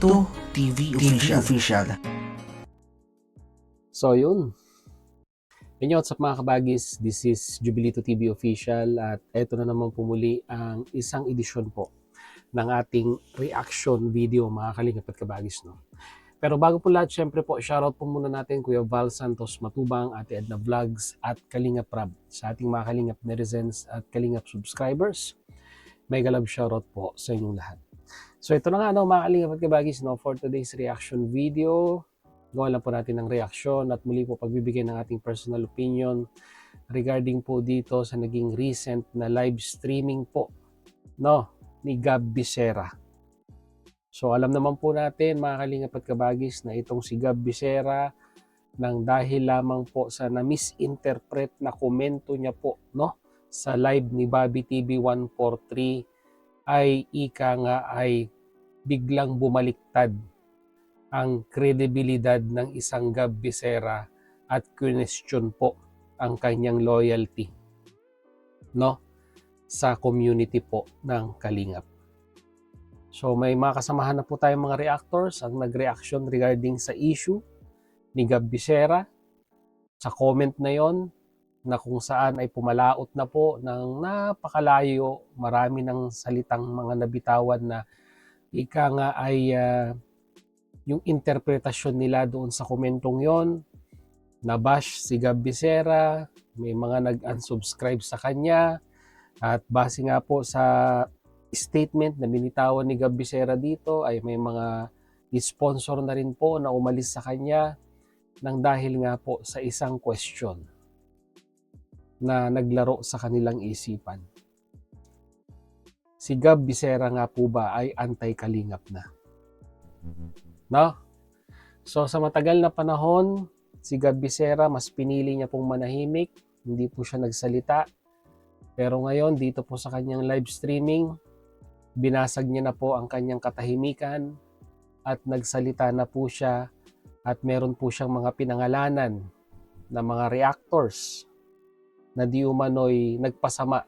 Jubilito TV Official. So yun. Inyo, what's up mga kabagis? This is Jubilito TV Official at eto na naman pumuli ang isang edisyon po ng ating reaction video mga kalingap at kabagis. No? Pero bago po lahat, syempre po, shoutout po muna natin Kuya Val Santos Matubang, Ate Edna Vlogs at Kalingap Rab sa ating mga kalingap netizens at kalingap subscribers. Mega love shoutout po sa inyong lahat. So ito na nga mga kalingap at kabagis, no, for today's reaction video. Gawa lang po natin ng reaksyon at muli po pagbibigay ng ating personal opinion regarding po dito sa naging recent na live streaming po, no, ni Gab Visera. So alam naman po natin mga kalingap at kabagis na itong si Gab Visera nang dahil lamang po sa na-misinterpret na komento niya po, no, sa live ni Bobby TV 143 ay ika nga ay biglang bumaliktad ang kredibilidad ng isang Gab Visera at question po ang kanyang loyalty, no, sa community po ng Kalingap. So may mga kasamahan na po tayong mga reactors ang nag-reaction regarding sa issue ni Gab Visera sa comment na yon, na kung saan ay pumalaot na po ng napakalayo, marami ng salitang mga nabitawan na ika nga ay yung interpretasyon nila doon sa komentong yon, nabash si Gab Visera, may mga nag-unsubscribe sa kanya, at base nga po sa statement na binitawan ni Gab Visera dito ay may mga sponsor na rin po na umalis sa kanya nang dahil nga po sa isang question na naglaro sa kanilang isipan. Si Gab Visera nga po ba ay anti-Kalingap na? No? So sa matagal na panahon, si Gab Visera mas pinili niya pong manahimik, hindi po siya nagsalita. Pero ngayon dito po sa kanyang live streaming, binasag niya na po ang kanyang katahimikan at nagsalita na po siya at meron po siyang mga pinangalanan na mga reactors na di umano'y nagpasama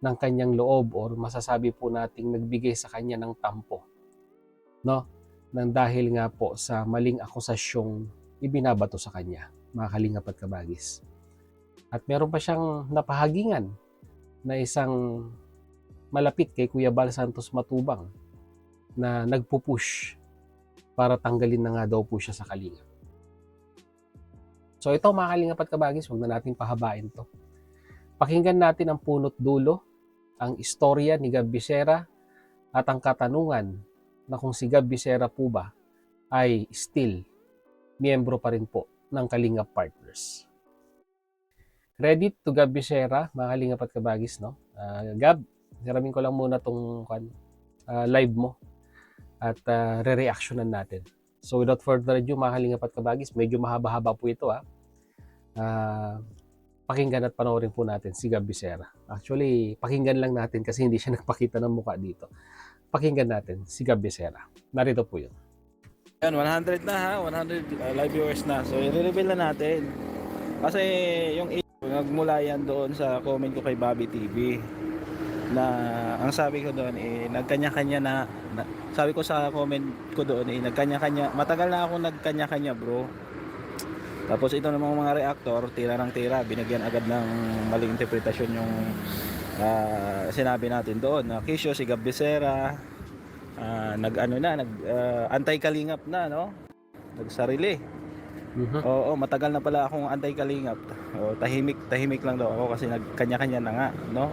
ng kanyang loob or masasabi po nating nagbigay sa kanya ng tampo, no? Nang dahil nga po sa maling akusasyong ibinabato sa kanya, mga kalingap at kabagis. At meron pa siyang napahagingan na isang malapit kay Kuya Val Santos Matubang na nagpupush para tanggalin na nga daw po siya sa Kalingap. So ito mga kalingap at kabagis, huwag na natin pahabain to. Pakinggan natin ang punot dulo, ang istorya ni Gab Visera at ang katanungan na kung si Gab Visera po ba ay still miyembro pa rin po ng Kalingap Partners. Credit to Gab Visera, mga kalingap at kabagis, no? Gab, siramin ko lang muna tong live mo at re-reactionan natin. So without further ado mga kalingap at kabagis, medyo mahaba-haba po ito pakinggan at panoorin po natin si Gab Visera. Actually, pakinggan lang natin kasi hindi siya nagpakita ng mukha dito. Pakinggan natin si Gab Visera. Narito po yun. Yan, 100 na ha, 100 live viewers na. So i-reveal na natin. Kasi yung nagmula yan doon sa comment ko kay Bobby TV na ang sabi ko doon nagkanya-kanya na, sabi ko sa comment ko doon nagkanya-kanya, matagal na ako nagkanya-kanya bro. Tapos ito namang mga reactor, tira ng tira, binigyan agad ng maling interpretasyon yung sinabi natin doon na Kisyo, si Gab Visera anti-Kalingap na, no? Nagsarili. Oo, matagal na pala akong anti-Kalingap. Tahimik lang daw ako kasi nagkanya-kanya na nga, no?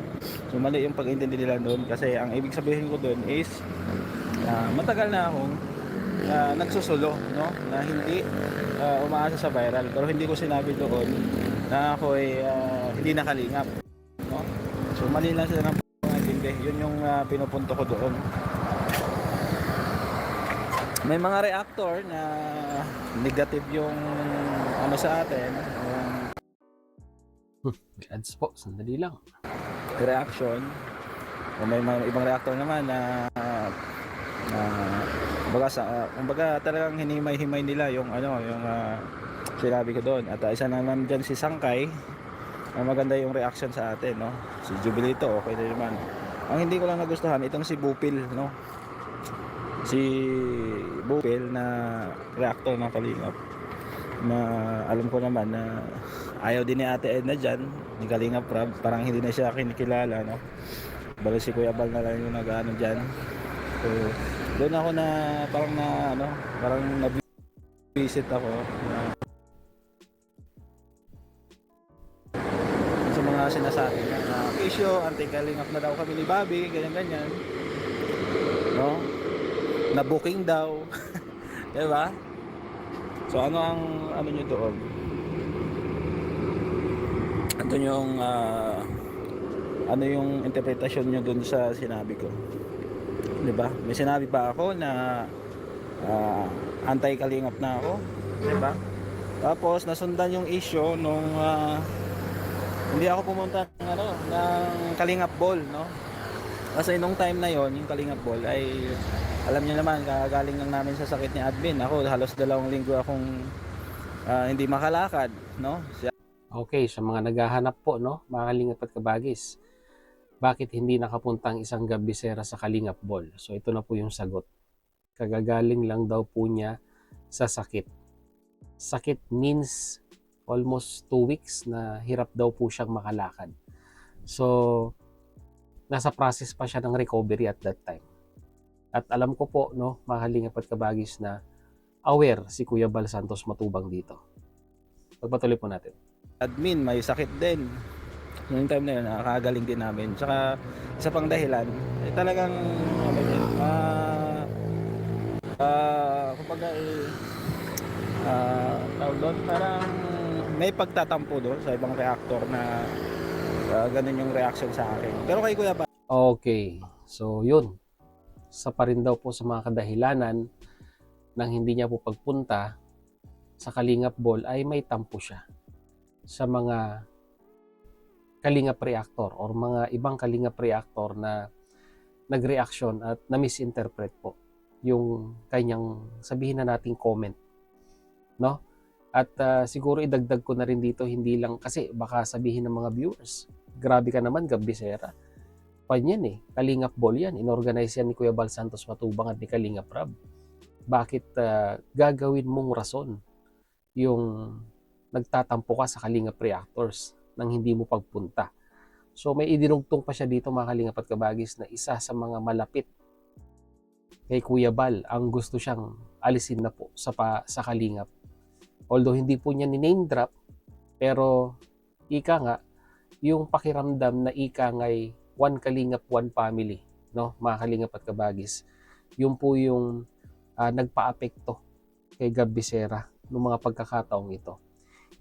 So mali yung pag-intindi nila doon kasi ang ibig sabihin ko doon is matagal na akong nagsusulo, no? Na hindi umaasa sa viral, pero hindi ko sinabi doon na ako ay hindi nakalingap, no? So mali lang sila ng pag-intindi. Yun yung pinupunto ko doon. May mga reactor na negative yung ano sa atin, Ads po, sandali lang. reaction. O may mga ibang reactor naman na kumbaga talagang hinimay-himay nila yung yung sinabi ko doon. At isa naman dyan si Sangkay, maganda yung reaction sa atin, no? Si Jubilito, okay na naman. Ang hindi ko lang nagustuhan itong si Bupil, no? si Bupel na reactor ng Kalingap, na alam ko naman na ayaw din ni Ate Edna dyan, ni Kalingap Rab, parang hindi na siya kinikilala, no? Bali si Kuya Bal na lang yung nag-ano dyan. So doon ako na parang na ano, parang na-visit ako na sa mga sinasabi niya na issue, anti-Kalingap na daw kami ni Bobby, ganyan-ganyan, no? Na booking daw. Diba? So ano ang ano nyo doon? Ito yung ano yung interpretasyon nyo doon sa sinabi ko? Diba? May sinabi pa ako na anti-Kalingap na ako, diba? Tapos nasundan yung issue nung hindi ako pumunta ng ano, ng Kalingap Ball, no? Kasi nung time na yon, yung Kalingap Ball ay alam niyo naman, kagaling lang namin sa sakit ni admin. Ako halos 2 linggo akong hindi makalakad, no? Okay, sa mga naghahanap po, no, mga Kalingap at Kabagis, bakit hindi nakapunta ang isang Gabbisera sa Kalingap Ball? So ito na po yung sagot. Kagagaling lang daw po niya sa sakit. Sakit means almost 2 weeks na hirap daw po siyang makalakad. So nasa process pa siya ng recovery at that time. At alam ko po, no, mga Kalingap at Kabagis, na aware si Kuya Bal Santos Matubang dito. Pagpatuloy po natin. Admin, may sakit din. Noong time na yun, nakakagaling din namin. Tsaka isa pang dahilan, talagang ano din, kumbaga tawag doon, parang may pagtatampo doon sa ibang reactor na ganun yung reaction sa akin. Pero kay Kuya Bal, Okay, so yun. Sa pa rin daw po sa mga kadahilanan nang hindi niya po pagpunta sa Kalingap Ball ay may tampo siya sa mga Kalingap reactor or mga ibang Kalingap reactor na nagreaksyon at na-misinterpret po yung kanyang, sabihin na nating, comment, no? At siguro idagdag ko na rin dito, hindi lang kasi baka sabihin ng mga viewers, grabe ka naman Gabbisera. Yan Kalingap Ball yan, inorganize yan ni Kuya Bal Santos Matubang at ni Kalingap Rab. Bakit gagawin mong rason yung nagtatampo ka sa Kalingap reactors nang hindi mo pagpunta? So may idinugtong pa siya dito, mga Kalingap at Kabagis, na isa sa mga malapit kay Kuya Bal ang gusto siyang alisin na po sa Kalingap. Although hindi po niya ni-name drop, pero ika nga, yung pakiramdam na ika nga'y one Kalingap, one family, no, mga Kalingap at Kabagis. Yun po yung nagpa-apekto kay Gabbisera noong mga pagkakataong ito.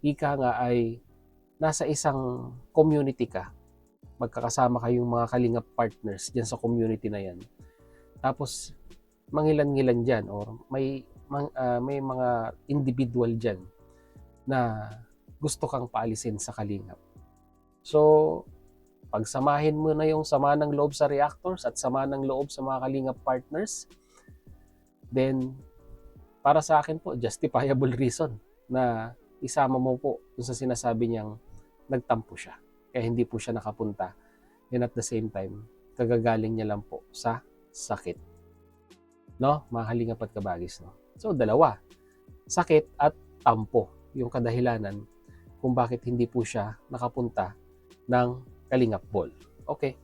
Ika nga ay nasa isang community ka, magkakasama kayong mga Kalingap partners dyan sa community na yan. Tapos mangilan-ngilan dyan or may mga individual dyan na gusto kang paalisin sa Kalingap. So pagsamahin mo na yung sama ng loob sa reactors at sama ng loob sa mga Kalingap partners, then para sa akin po, justifiable reason na isama mo po sa sinasabi niyang nagtampo siya. Kaya hindi po siya nakapunta. And at the same time, kagagaling niya lang po sa sakit. No? Mga Kalingap at Kabagis, no? So, dalawa. Sakit at tampo. Yung kadahilanan kung bakit hindi po siya nakapunta ng Kalingap Ball. Okay.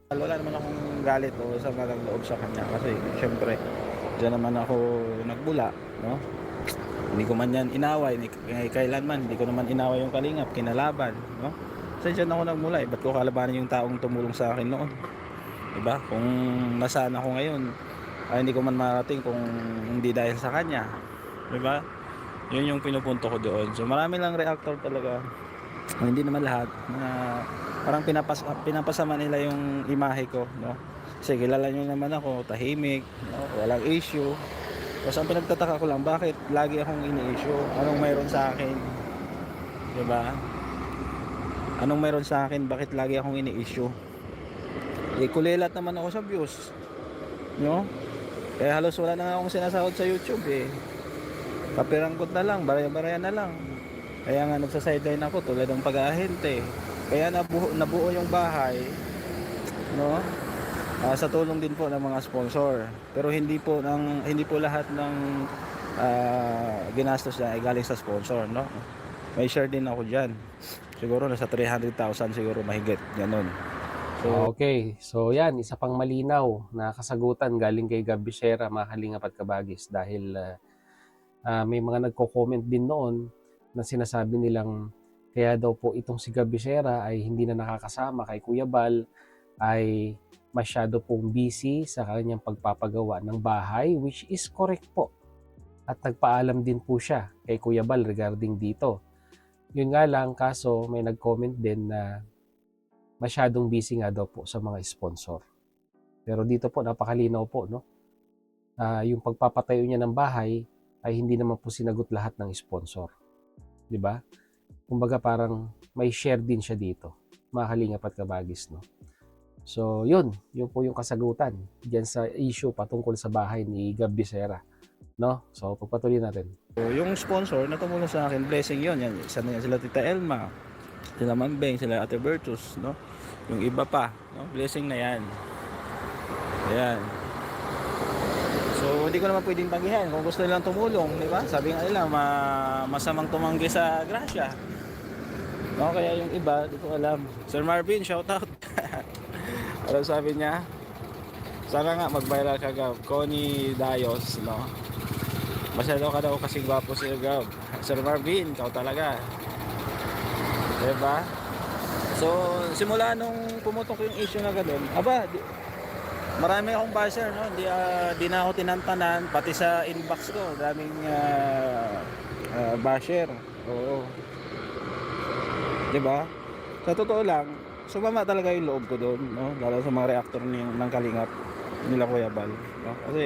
wala naman akong galit o sama ng loob sa kanya kasi syempre diyan naman ako nagbula, no? Hindi ko man yan inaway, kailanman hindi ko naman inaway yung Kalingap, kinalaban, no? Kasi diyan ako nagmula, ba't ko kalabanin yung taong tumulong sa akin noon? Diba? Kung nasaan ako ngayon, hindi ko man marating kung hindi dahil sa kanya. Diba? Yun yung pinupunto ko doon. So marami lang reactor talaga, hindi naman lahat, na parang pinapasama nila yung imahe ko, no? Kasi kilala nyo naman ako, tahimik, no? Walang issue. Tapos ang pinagtataka ko lang, bakit lagi akong ini-issue? Anong mayroon sa akin? Diba? Anong mayroon sa akin? Bakit lagi akong ini-issue? Kulelat naman ako sa views, no? Kaya halos wala na akong sinasahod sa YouTube kapirangkot na lang, baraya-baraya na lang. Kaya nga nagsa-sideline ako tulad ng pag-aahente. Kaya nabuo yung bahay, no? Sa tulong din po ng mga sponsor. Pero hindi po lahat ng ginastos niya ay galing sa sponsor, no? May share din ako diyan. Siguro nasa 300,000 siguro mahigit, ganun. So, Okay, so yan, isa pang malinaw na kasagutan galing kay Gab Bichera, mga kalingap at kabagis, dahil may mga nagko-comment din noon na sinasabi nilang kaya daw po itong si Gab Bichera ay hindi na nakakasama kay Kuya Bal, ay masyado pong busy sa kanyang pagpapagawa ng bahay, which is correct po. At nagpaalam din po siya kay Kuya Bal regarding dito. Yun nga lang, kaso may nag-comment din na masyadong busy nga daw po sa mga sponsor. Pero dito po napakalinaw po, no? Yung pagpapatayo niya ng bahay ay hindi naman po sinagot lahat ng sponsor. 'Di ba? Kumbaga parang may share din siya dito. Mga kalingap at kabagis, no? So, yun po yung kasagutan diyan sa issue patungkol sa bahay ni Gab Bichera, no? So, pagpatuloy natin. yung sponsor na tumulong sa akin, blessing yon yan. Isa na yan sila Tita Elma, sila Mambeng, sila Ate Bertus, no? Yung iba pa, no? Blessing na yan. Ayan. So, hindi ko naman pwedeng tanggihan kung gusto nilang tumulong, di ba? Sabi nga nila, masamang tumanggi sa grasya. No, kaya yung iba, di ko alam. Sir Marvin, shout out. Ano sabi niya? Sana nga mag-viral ka, Gab. Connie Dayos, no? Masyado ka daw kasi gwapo si Gab. Sir Marvin, ikaw talaga. Diba? So, simula nung pumutok yung issue na gano'n, marami akong basher, no? Di na ako tinantanan, pati sa inbox ko, daming basher. Oo. Diba? Sa totoo lang, sumama talaga yung loob ko doon, no? Lalo sa mga reactor ng Kalingap nila Kuya Bal, no? Kasi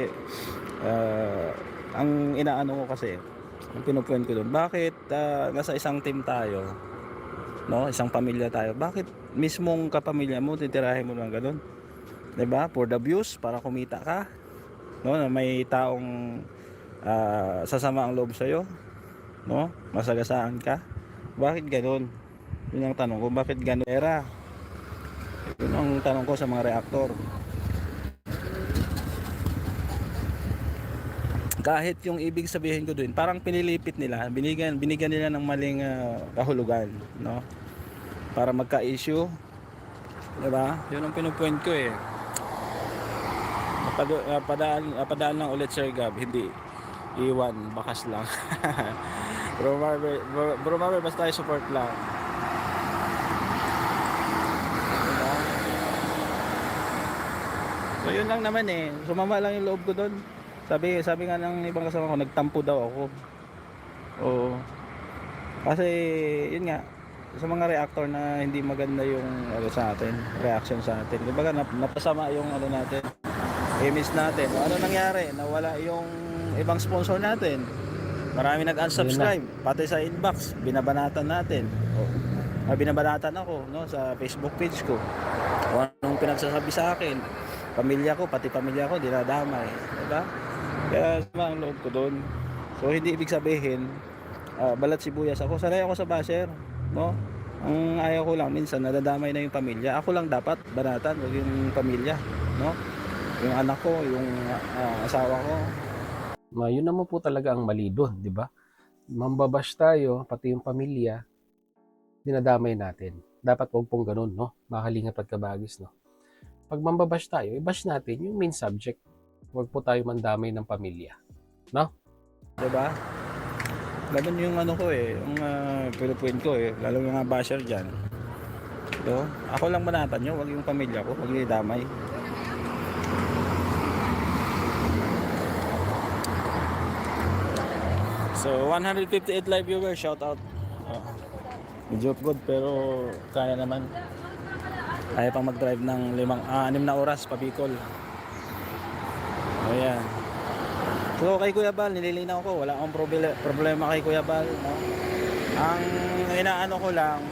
ang inaano ko kasi, ang pinupuan ko doon, bakit nasa isang team tayo, no? Isang pamilya tayo, bakit mismong kapamilya mo titirahin mo lang gano'n? 'Di ba? For the views, para kumita ka, no? Na may taong sasama ang loob sa iyo, no? Masagasaan ka. Bakit gano'n? Yun ang tanong ko, bakit gano'n? Yun ang tanong ko sa mga reactor. Kahit yung ibig sabihin ko doon, parang pinilipit nila, binigyan nila ng maling kahulugan, no? Para magka-issue, 'di ba? 'Yun ang pinupoint ko eh. Padaan lang ulit Sir Gab, hindi iwan, bakas lang. Bro Marvel, basta support lang. Diba? So yun lang naman eh, sumama lang yung loob ko doon. Sabi nga ng ibang kasama ko, nagtampo daw ako. Oo. Kasi yun nga, sa mga reactor na hindi maganda yung sa atin, reaction sa atin. Kumbaga napasama yung natin, image natin. Ano nangyari? Nawala yung ibang sponsor natin. Marami nag-unsubscribe, pati sa inbox, binabanatan natin. Binabanatan ako, no, sa Facebook page ko. O anong pinagsasabi sa akin, pamilya ko, pati pamilya ko dinadamay, diba? Kaya sama ang loob ko doon. So hindi ibig sabihin balat sibuyas ako, sanay ako sa basher, no? Ang ayaw ko lang minsan nadadamay na yung pamilya. Ako lang dapat banatan, wag yung pamilya, no? Yung anak ko, yung asawa ko. Yun naman po talaga ang mali doon, di ba? Mambabash tayo, pati yung pamilya, dinadamay natin. Dapat wag pong ganun, no? Makalingap at kabagis, no? Pag mambabash tayo, i-bash natin yung main subject. Wag po tayo mandamay ng pamilya, no? Diba? Ganun yung ano ko eh, yung pinupuin ko eh, lalo yung mga basher dyan. So, ako lang banatan nyo, wag yung pamilya ko, wag yung damay. So, 158 live viewers, shout out. Medyo good pero kaya naman. Kaya pang mag-drive ng 6 na oras pa Bicol. Ayan. So kay Kuya Bal, nililinaw ko, wala akong problema kay Kuya Bal, no? Ang inaano ko lang,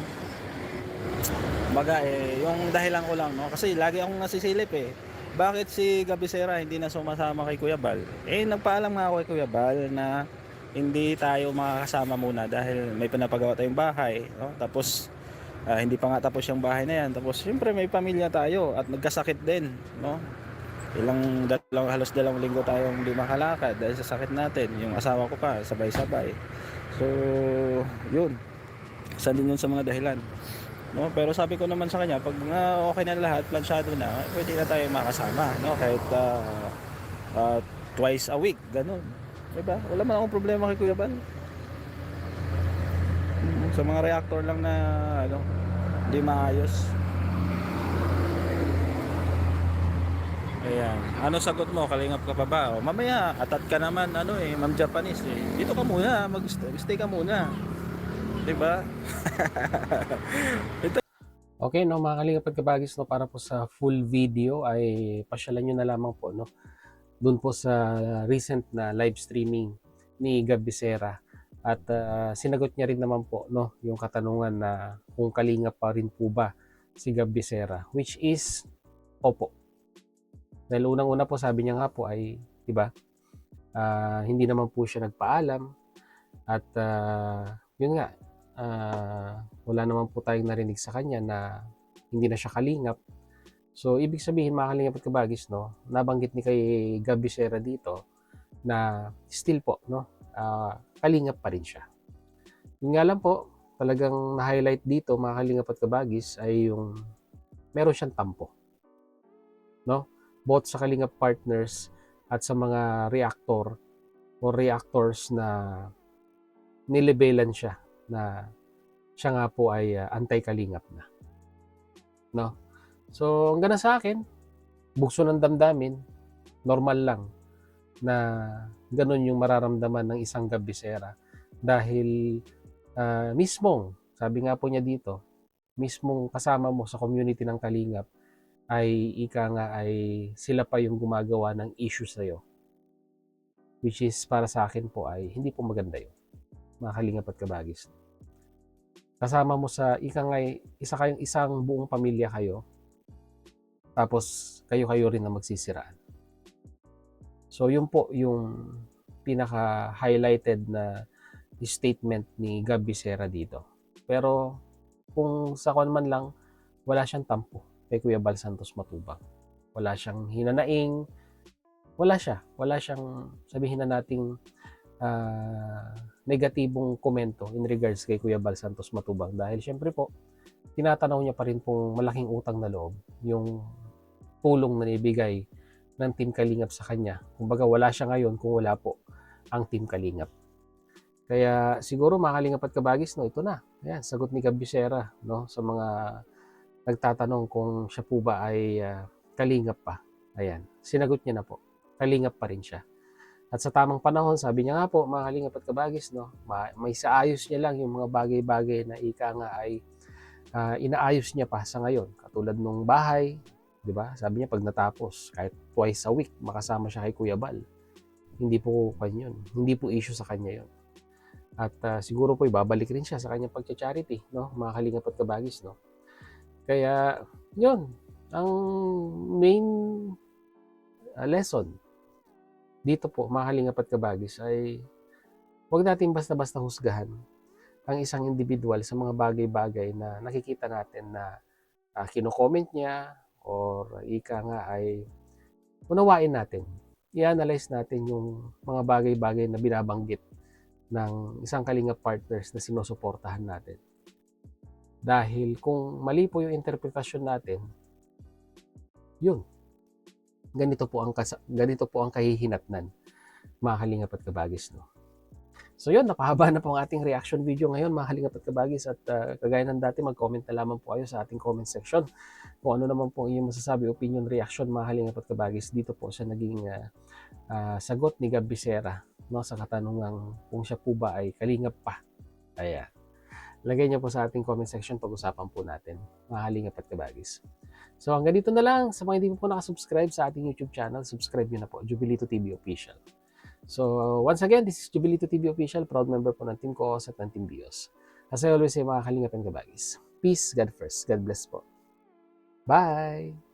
baga yung dahilan ko lang, no? Kasi lagi akong nasisilip eh. Bakit si Gab Bichera hindi na sumasama kay Kuya Bal? Nagpaalam nga ako kay Kuya Bal na hindi tayo makakasama muna dahil may pinapagawa tayong bahay, no? Tapos Hindi pa nga tapos yung bahay na yan. Tapos siyempre may pamilya tayo at nagkasakit din, no? Halos 2 linggo tayong hindi makalakad dahil sa sakit natin. Yung asawa ko pa, sabay-sabay. So, yun. Isa din yun sa mga dahilan. No, pero sabi ko naman sa kanya, pag okay na lahat, plansyado na, pwede na tayo makasama, no? Kahit twice a week, ganun. Diba? Wala man akong problema kay Kuya Bal. Sa mga reactor lang na hindi maayos. Ayan. Ano sagot mo? Kalingap ka pa ba? O, mamaya, atat ka naman, Ma'am Japanese eh. Dito ka muna, mag-stay ka muna. Diba? Okay, no, mga kalingap at kabagis, no, para po sa full video ay pasyalan nyo na lamang po, no, doon po sa recent na live streaming ni Gab Visera. At sinagot niya rin naman po, no, yung katanungan na kung kalingap pa rin po ba si Gab Visera, which is opo. Dahil unang-una po sabi niya nga po ay, diba, hindi naman po siya nagpaalam at yun nga, wala naman po tayong narinig sa kanya na hindi na siya kalingap. So, ibig sabihin, mga kalingap at kabagis, no, nabanggit ni kay Gab Visera dito na still po, no, kalingap pa rin siya. Yun nga lang po, talagang na-highlight dito, mga kalingap at kabagis, ay yung meron siyang tampo. No? Both sa kalingap partners at sa mga reactor o reactors na nilebelan siya na siya nga po ay anti-kalingap na. No? So, hanggang sa akin, bugso ng damdamin, normal lang na ganun yung mararamdaman ng isang Gab Visera. Dahil mismong, sabi nga po niya dito, mismong kasama mo sa community ng kalingap ay sila pa yung gumagawa ng issue sa'yo. Which is para sa akin po ay hindi po maganda yun. Mga kalingap at kabagis. Kasama mo sa isang buong pamilya kayo, tapos kayo rin na magsisiraan. So yun po yung pinaka-highlighted na statement ni Gab Visera dito. Pero kung sa man lang, wala siyang tampo kay Kuya Bal Santos Matubang. Wala siyang hinanaing, wala siyang sabihin na nating negatibong komento in regards kay Kuya Bal Santos Matubang dahil syempre po tinatanaw niya pa rin pong malaking utang na loob yung tulong na nibigay ng Team Kalingap sa kanya. Kumbaga wala siya ngayon kung wala po ang Team Kalingap. Kaya siguro mga kalingap at kabagis, no, ito na. Ayan, sagot ni Gab Visera, no, sa mga nagtatanong kung siya po ba ay kalingap pa. Ayan, sinagot niya na po. Kalingap pa rin siya. At sa tamang panahon, sabi niya nga po, mga kalingap at kabagis, no, may saayos niya lang yung mga bagay-bagay na ay inaayos niya pa sa ngayon. Katulad nung bahay, di ba? Sabi niya pag natapos, kahit twice a week, makasama siya kay Kuya Bal. Hindi po kanya yun. Hindi po issue sa kanya yun. At siguro po ibabalik rin siya sa kanyang pagcha-charity, no, mga kalingap at kabagis, no. Kaya yun ang main lesson dito po, mga kalingap at kabagis, ay huwag natin basta-basta husgahan ang isang individual sa mga bagay-bagay na nakikita natin na kino-comment niya or ay unawain natin, i-analyze natin yung mga bagay-bagay na binabanggit ng isang kalingap partners na sinusuportahan natin. Dahil kung mali po yung interpretasyon natin, yun, ganito po ang kahihinatnan, mga kalingap at kabagis, no. So yun, napahaba na po ang ating reaction video ngayon, mga kalingap at kabagis, at kagaya ng dati, mag-comment na lamang po kayo sa ating comment section kung ano naman po inyong masasabi, opinion, reaction, mga kalingap at kabagis dito po sa naging sagot ni Gab Visera, no, sa katanungang kung siya po ba ay kalingap pa. Ayan. Lagay niyo po sa ating comment section, pag-usapan po natin, mga kalingap at kabagis. So hanggang dito na lang. Sa mga hindi po nakasubscribe sa ating YouTube channel, subscribe nyo na po, Jubilito TV Official. So once again, this is Jubilito TV Official, proud member po ng Team Koos at ng Team Bios. As I always say, mga kalingap and kabagis, peace, God first, God bless po. Bye!